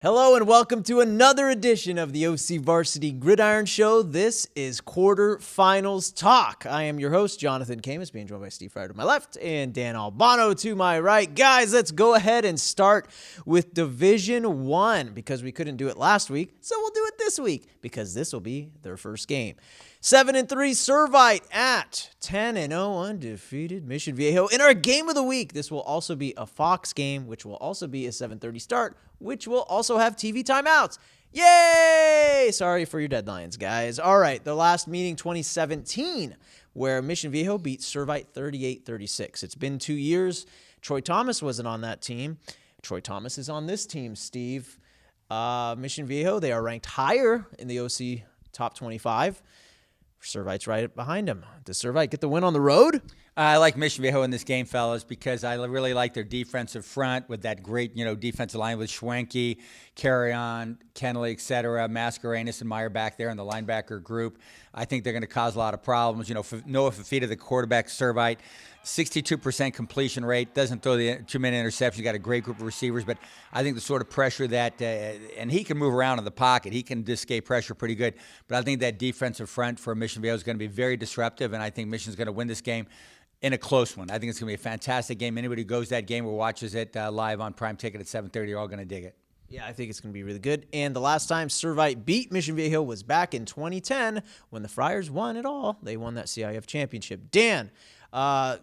Hello and welcome to another edition of the OCVarsity Gridiron Show. This is quarterfinals talk. I am your host, Jonathan Khamis, being joined by Steve Fryer to my left and Dan Albano to my right. Guys, let's go ahead and start with Division 1 because we couldn't do it last week, so we'll do it this week because this will be their first game. 7-3 Servite at 10-0 undefeated Mission Viejo. In our game of the week, this will also be a Fox game, which will also be a 7:30 start, which will also have TV timeouts. Yay! Sorry for your deadlines, guys. All right, the last meeting, 2017, where Mission Viejo beat Servite 38-36. It's been 2 years. Troy Thomas wasn't on that team. Troy Thomas is on this team, Steve. Mission Viejo, they are ranked higher in the OC top 25. Servite's right behind him. Does Servite get the win on the road? I like Mission Viejo in this game, fellas, because I really like their defensive front with that great, defensive line with Schwenke, Carry-On, Kennelly, et cetera, Mascarenas and Meyer back there in the linebacker group. I think they're going to cause a lot of problems. Noah Fafita, the quarterback, Servite, 62% completion rate, doesn't throw too many interceptions. Got a great group of receivers, but I think the sort of pressure that, and he can move around in the pocket. He can escape pressure pretty good, but I think that defensive front for Mission Viejo is going to be very disruptive, and I think Mission's going to win this game in a close one. I think it's going to be a fantastic game. Anybody who goes that game or watches it live on Prime Ticket at 7:30 are all going to dig it. Yeah, I think it's going to be really good. And the last time Servite beat Mission Viejo was back in 2010 when the Friars won it all. They won that CIF championship. Dan, do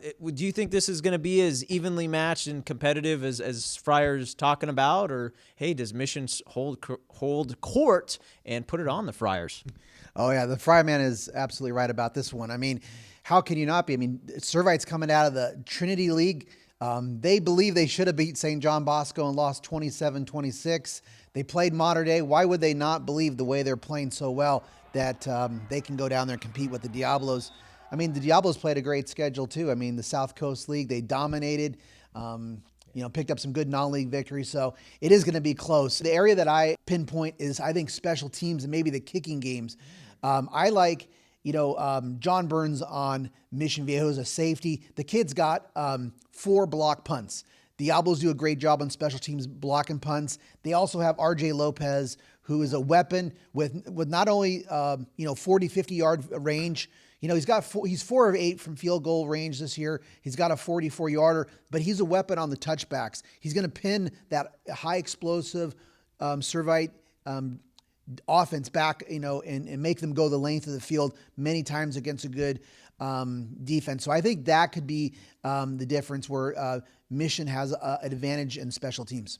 you think this is going to be as evenly matched and competitive as Friars talking about? Or, hey, does Mission hold court and put it on the Friars? Oh, yeah, the Fry man is absolutely right about this one. I mean, how can you not be? I mean, Servite's coming out of the Trinity League. They believe they should have beat St. John Bosco and lost 27-26. They played Mater Dei. Why would they not believe the way they're playing so well that they can go down there and compete with the Diablos? I mean, the Diablos played a great schedule too. I mean, the South Coast League, they dominated, picked up some good non-league victories. So it is going to be close. The area that I pinpoint is, I think, special teams and maybe the kicking games. I like, John Burns on Mission Viejo as a safety. The kid's got 4 block punts. Diablos do a great job on special teams blocking punts. They also have RJ Lopez, who is a weapon with not only 40, 50-yard range. He's 4 of 8 from field goal range this year. He's got a 44-yarder, but he's a weapon on the touchbacks. He's going to pin that high explosive Servite offense back, and make them go the length of the field many times against a good defense. So I think that could be the difference where Mission has an advantage in special teams.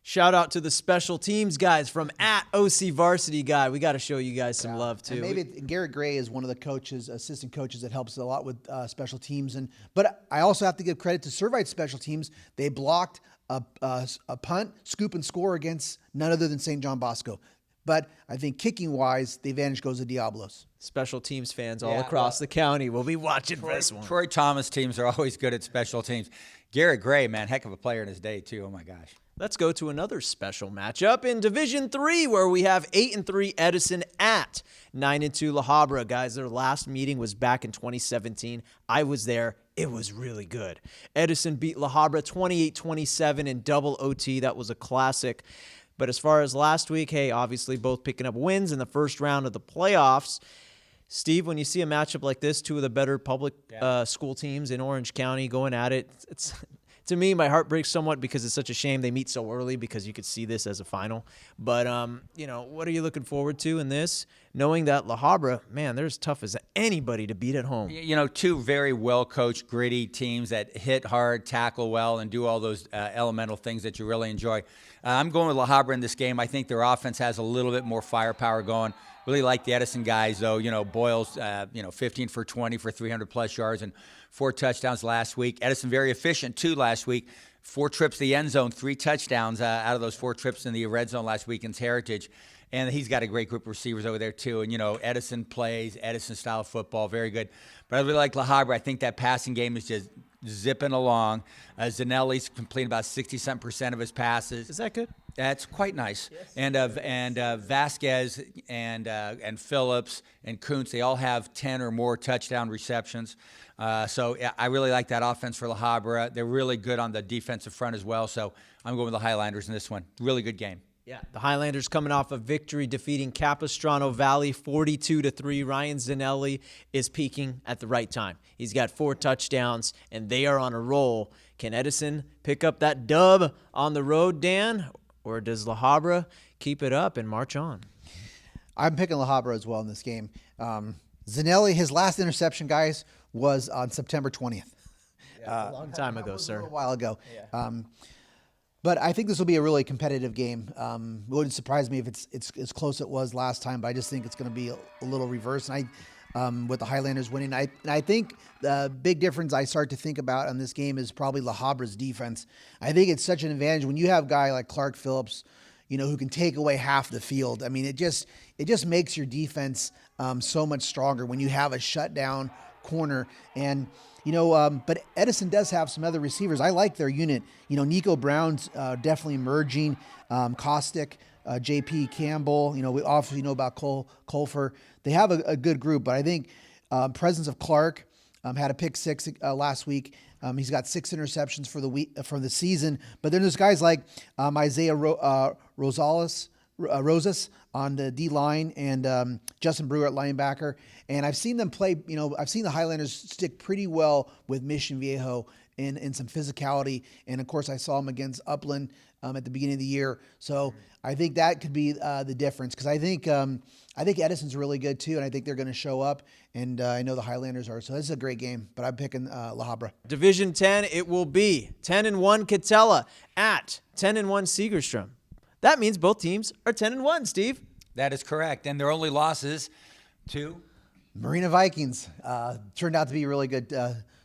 Shout out to the special teams guys from @OCVarsity guy. We got to show you guys some love too. And maybe Garrett Gray is one of the assistant coaches that helps a lot with special teams. But I also have to give credit to Servite special teams. They blocked a punt, scoop, and score against none other than St. John Bosco. But I think kicking-wise, the advantage goes to Diablos. Special teams fans all across the county will be watching for this one. Troy Thomas teams are always good at special teams. Garrett Gray, man, heck of a player in his day, too. Oh, my gosh. Let's go to another special matchup in Division 3 where we have 8-3 Edison at 9-2 La Habra. Guys, their last meeting was back in 2017. I was there. It was really good. Edison beat La Habra 28-27 in double OT. That was a classic. But as far as last week, hey, obviously both picking up wins in the first round of the playoffs. Steve, when you see a matchup like this, two of the better public school teams in Orange County going at it, it's to me, my heart breaks somewhat because it's such a shame they meet so early because you could see this as a final. But, what are you looking forward to in this? Knowing that La Habra, man, they're as tough as anybody to beat at home. Two very well-coached, gritty teams that hit hard, tackle well, and do all those elemental things that you really enjoy. I'm going with La Habra in this game. I think their offense has a little bit more firepower going. Really like the Edison guys, though. Boyles, 15 for 20 for 300-plus yards and 4 touchdowns last week. Edison very efficient, too, last week. 4 trips to the end zone, 3 touchdowns out of those 4 trips in the red zone last week against Heritage. And he's got a great group of receivers over there, too. And, Edison plays, Edison-style football, very good. But I really like La Habra. I think that passing game is just zipping along. Zanelli's completing about 60-something% of his passes. Is that good? That's quite nice. Yes. And Vasquez and Phillips and Kuntz, they all have 10 or more touchdown receptions. So I really like that offense for La Habra. They're really good on the defensive front as well. So I'm going with the Highlanders in this one. Really good game. Yeah, the Highlanders coming off a victory defeating Capistrano Valley 42-3. Ryan Zanelli is peaking at the right time. He's got 4 touchdowns, and they are on a roll. Can Edison pick up that dub on the road, Dan? Or does La Habra keep it up and march on? I'm picking La Habra as well in this game. Zanelli, his last interception, guys, was on September 20th. Yeah, a long time ago, sir. A while ago. Yeah. But I think this will be a really competitive game. It wouldn't surprise me if it's as close as it was last time, but I just think it's going to be a little reverse. And with the Highlanders winning, I think the big difference I start to think about on this game is probably La Habra's defense. I think it's such an advantage when you have a guy like Clark Phillips, who can take away half the field. I mean, it just makes your defense so much stronger when you have a shutdown corner. And but Edison does have some other receivers. I like their unit. Nico Brown's definitely emerging. Kostick, J.P. Campbell. We obviously know about Colfer. They have a good group, but I think presence of Clark had a pick 6 last week. He's got 6 interceptions for the season. But then there's guys like Isaiah Rosas on the D line and Justin Brewer at linebacker. And I've seen them play, I've seen the Highlanders stick pretty well with Mission Viejo in some physicality. And of course I saw them against Upland at the beginning of the year. So I think that could be the difference, because I think Edison's really good too. And I think they're going to show up, and I know the Highlanders are. So this is a great game, but I'm picking La Habra. Division 10, it will be 10-1 Katella at 10-1 Segerstrom. That means both teams are 10-1, Steve. That is correct. And their only losses to Marina Vikings. Turned out to be a really good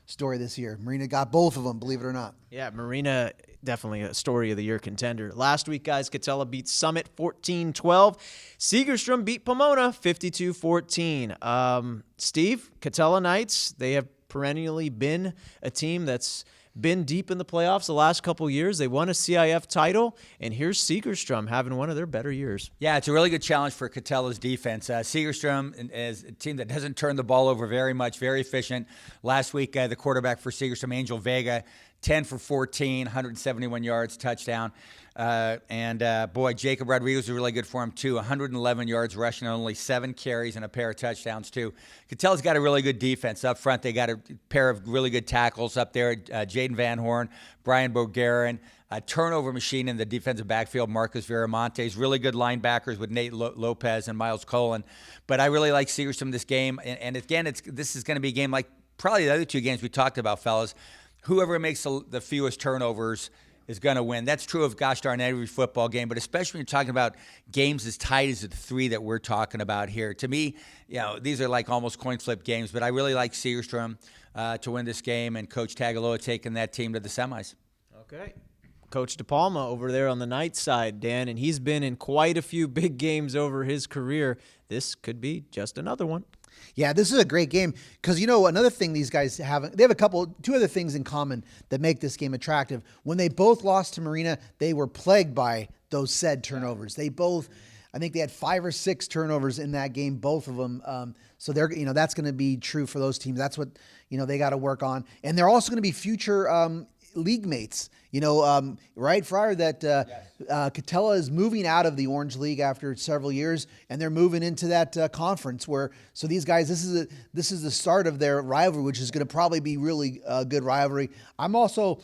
story this year. Marina got both of them, believe it or not. Yeah, Marina, definitely a story of the year contender. Last week, guys, Katella beat Summit 14-12. Segerstrom beat Pomona 52-14. Steve, Katella Knights, they have perennially been a team that's been deep in the playoffs the last couple years. They won a CIF title, and here's Segerstrom having one of their better years. Yeah, it's a really good challenge for Catella's defense. Segerstrom is a team that doesn't turn the ball over very much, very efficient. Last week, the quarterback for Segerstrom, Angel Vega, 10 for 14, 171 yards, touchdown. Boy, Jacob Rodriguez was really good for him, too. 111 yards rushing, only 7 carries and a pair of touchdowns, too. Catella's got a really good defense up front. They got a pair of really good tackles up there. Jaden Van Horn, Brian Bogarin, a turnover machine in the defensive backfield, Marcus Viramontes. Really good linebackers with Nate Lopez and Miles Colin. But I really like Segerstrom this game. And again, this is going to be a game like probably the other 2 games we talked about, fellas. Whoever makes the fewest turnovers is going to win. That's true of, gosh darn, every football game, but especially when you're talking about games as tight as the 3 that we're talking about here. To me, these are like almost coin flip games, but I really like Segerstrom to win this game, and Coach Tagaloa taking that team to the semis. Okay. Coach DePalma over there on the night side, Dan, and he's been in quite a few big games over his career. This could be just another one. Yeah, this is a great game because, another thing these guys have, they have 2 other things in common that make this game attractive. When they both lost to Marina, they were plagued by those said turnovers. They both, I think they had 5 or 6 turnovers in that game, both of them. So they're, that's going to be true for those teams. That's what, they got to work on. And they're also going to be future league mates. Right, Fryer, that Katella is moving out of the Orange League after several years, and they're moving into that conference where. So these guys, this is the start of their rivalry, which is going to probably be really good rivalry. I'm also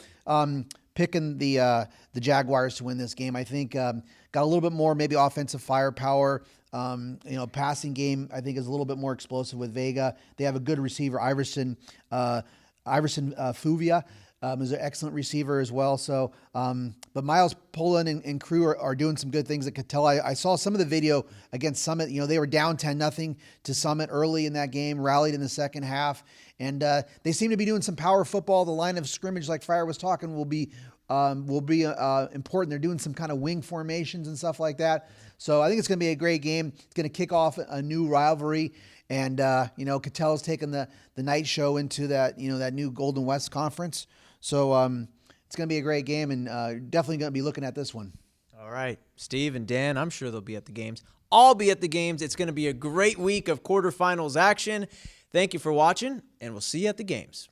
picking the Jaguars to win this game. I think got a little bit more maybe offensive firepower. Passing game I think is a little bit more explosive with Vega. They have a good receiver, Iverson Fuvia. Is an excellent receiver as well. So, but Miles Poland and crew are doing some good things at Katella. I saw some of the video against Summit. They were down 10-0 to Summit early in that game, rallied in the second half, and they seem to be doing some power football. The line of scrimmage, like Fryer was talking, will be important. They're doing some kind of wing formations and stuff like that. So I think it's going to be a great game. It's going to kick off a new rivalry. And, Catella's taking the night show into that, that new Golden West Conference. So it's going to be a great game, and definitely going to be looking at this one. All right. Steve and Dan, I'm sure they'll be at the games. I'll be at the games. It's going to be a great week of quarterfinals action. Thank you for watching, and we'll see you at the games.